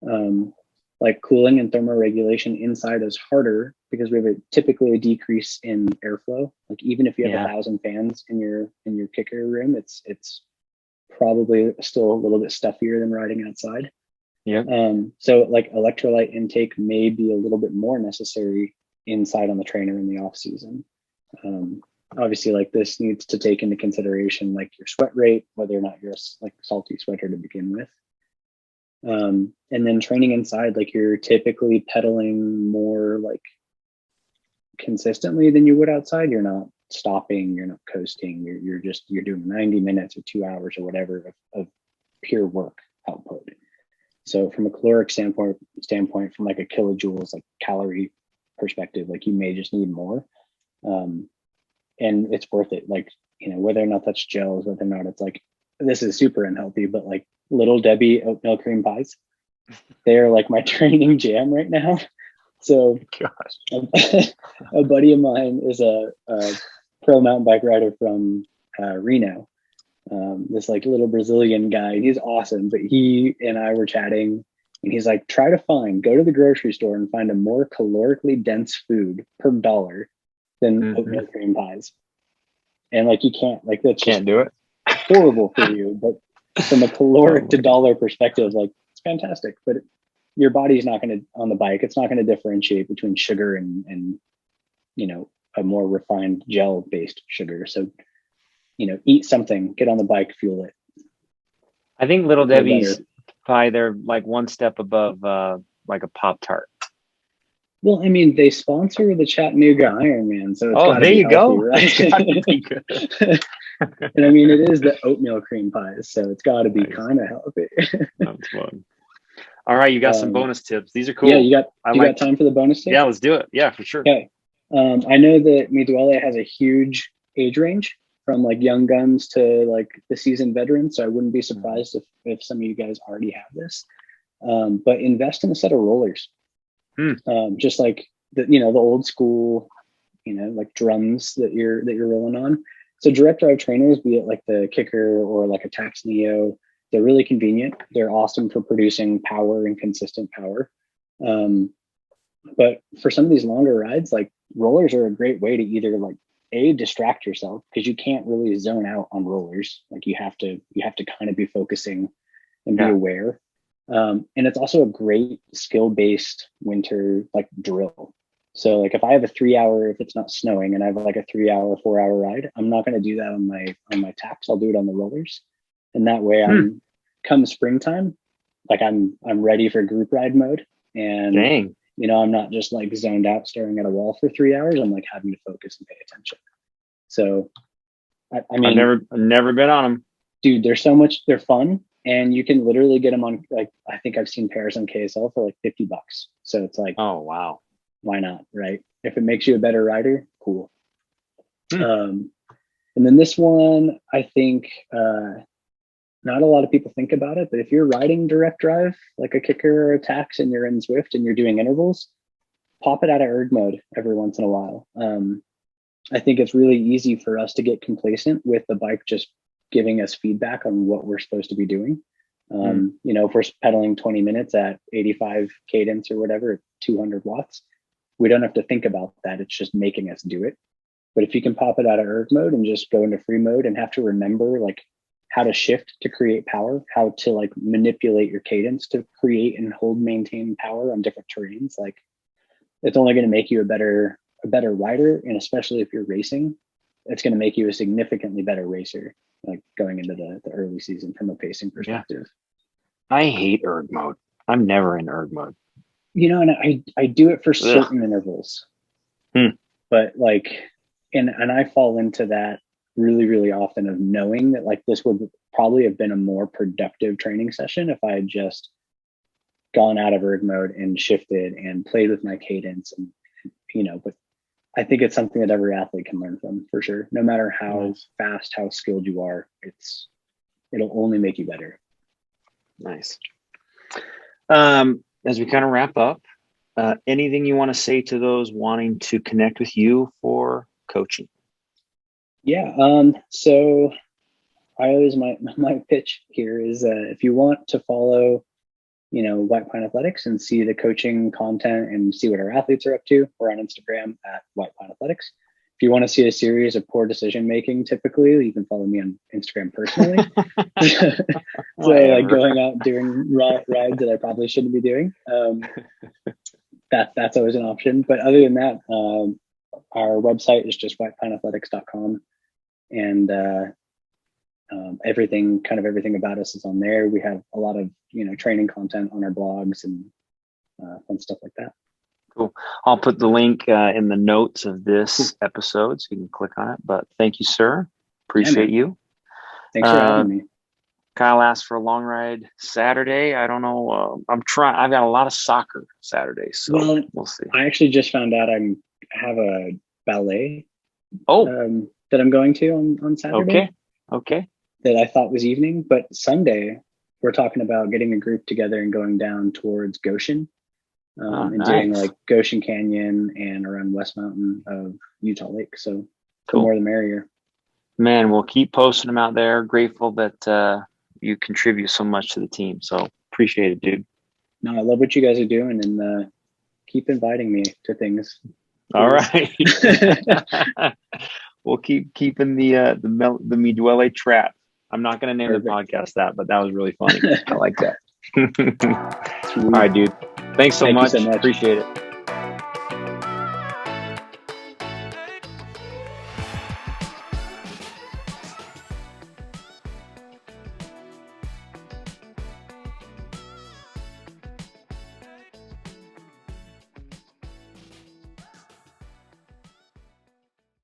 cooling and thermoregulation inside is harder because we have typically a decrease in airflow. Even if you have 1,000 fans in your kicker room, it's probably still a little bit stuffier than riding outside. Yeah. So electrolyte intake may be a little bit more necessary inside on the trainer in the off season. Obviously, this needs to take into consideration your sweat rate, whether or not you're a salty sweater to begin with. And then training inside, you're typically pedaling more consistently than you would outside. You're not stopping, you're not coasting, you're doing 90 minutes or 2 hours or whatever of pure work output. So from a caloric standpoint, from a kilojoules, calorie perspective, you may just need more. And it's worth it. Whether or not that's gels, whether or not it's this is super unhealthy, but Little Debbie oatmeal cream pies, they're my training jam right now. So a buddy of mine is a pro mountain bike rider from Reno. This little Brazilian guy. He's awesome, but he and I were chatting and he's go to the grocery store and find a more calorically dense food per dollar than oatmeal cream pies. And you can't, that's can't do it. Horrible for you. But from a caloric to dollar perspective, it's fantastic. But your body's not going to, on the bike, it's not going to differentiate between sugar and a more refined gel based sugar. So eat something, get on the bike, fuel it. I think Little Debbie's pie, they're one step above a Pop-Tart. Well, I mean, they sponsor the Chattanooga Ironman, so it's gotta there be you healthy, go. right? It's gotta be good. And I mean, it is the oatmeal cream pies, so it's got to be kind of healthy. That's fun. All right, you got some bonus tips. These are cool. Yeah, you got time for the bonus tips? Yeah, let's do it. Yeah, for sure. Okay. I know that Duole has a huge age range from young guns to the seasoned veterans, so I wouldn't be surprised if some of you guys already have this. But invest in a set of rollers. Just the old school, drums that you're rolling on. So direct drive trainers, be it the Kicker or a Tax Neo, they're really convenient. They're awesome for producing power and consistent power. But for some of these longer rides, rollers are a great way to either distract yourself, because you can't really zone out on rollers. You have to kind of be focusing and be aware. And it's also a great skill-based winter drill. So if I have a 3 hour, if it's not snowing and I have a 3 hour, 4 hour ride, I'm not going to do that on my tax. I'll do it on the rollers. And that way I'm come springtime, I'm ready for group ride mode. And I'm not just zoned out staring at a wall for 3 hours. I'm having to focus and pay attention. So I mean, I've never been on them. Dude, they're fun. And you can literally get them on, I think I've seen pairs on KSL for $50. So it's oh, wow. Why not? Right. If it makes you a better rider, cool. And then this one, I think, not a lot of people think about it, but if you're riding direct drive, like a Kicker or a Tax, and you're in Zwift and you're doing intervals, pop it out of erg mode every once in a while. I think it's really easy for us to get complacent with the bike just giving us feedback on what we're supposed to be doing. If we're pedaling 20 minutes at 85 cadence or whatever, 200 watts, we don't have to think about that. It's just making us do it. But if you can pop it out of erg mode and just go into free mode and have to remember like how to shift to create power, how to like manipulate your cadence to create and maintain power on different terrains, like it's only going to make you a better rider. And especially if you're racing, it's going to make you a significantly better racer, like going into the early season from a pacing perspective. Yeah. I hate erg mode. I'm never in erg mode. And I do it for certain intervals, but like, and I fall into that really, really often of knowing that like this would probably have been a more productive training session if I had just gone out of erg mode and shifted and played with my cadence and, but I think it's something that every athlete can learn from for sure. No matter how fast, how skilled you are, it'll only make you better. Nice. As we kind of wrap up, anything you want to say to those wanting to connect with you for coaching? Yeah. So I always, my pitch here is if you want to follow, White Pine Athletics and see the coaching content and see what our athletes are up to, we're on Instagram at White Pine Athletics. If you want to see a series of poor decision making, typically you can follow me on Instagram personally. So like going out doing rides that I probably shouldn't be doing. That's always an option. But other than that, our website is just whitepineathletics.com, and everything about us is on there. We have a lot of training content on our blogs and fun stuff like that. Cool. I'll put the link in the notes of this episode so you can click on it. But thank you, sir. Appreciate you. Thanks for having me. Kyle asked for a long ride Saturday. I don't know. I've got a lot of soccer Saturday, so we'll see. I actually just found out I have a ballet. That I'm going to on Saturday. Okay. That I thought was evening, but Sunday we're talking about getting a group together and going down towards Goshen. And doing like Goshen Canyon and around West Mountain of Utah Lake. So the more the merrier. Man, we'll keep posting them out there. Grateful that you contribute so much to the team. So appreciate it, dude. No, I love what you guys are doing, and keep inviting me to things. All right. We'll keeping the Duole trap. I'm not going to name the podcast that, but that was really funny. I like that. All right, dude. Thank you so much. Appreciate it.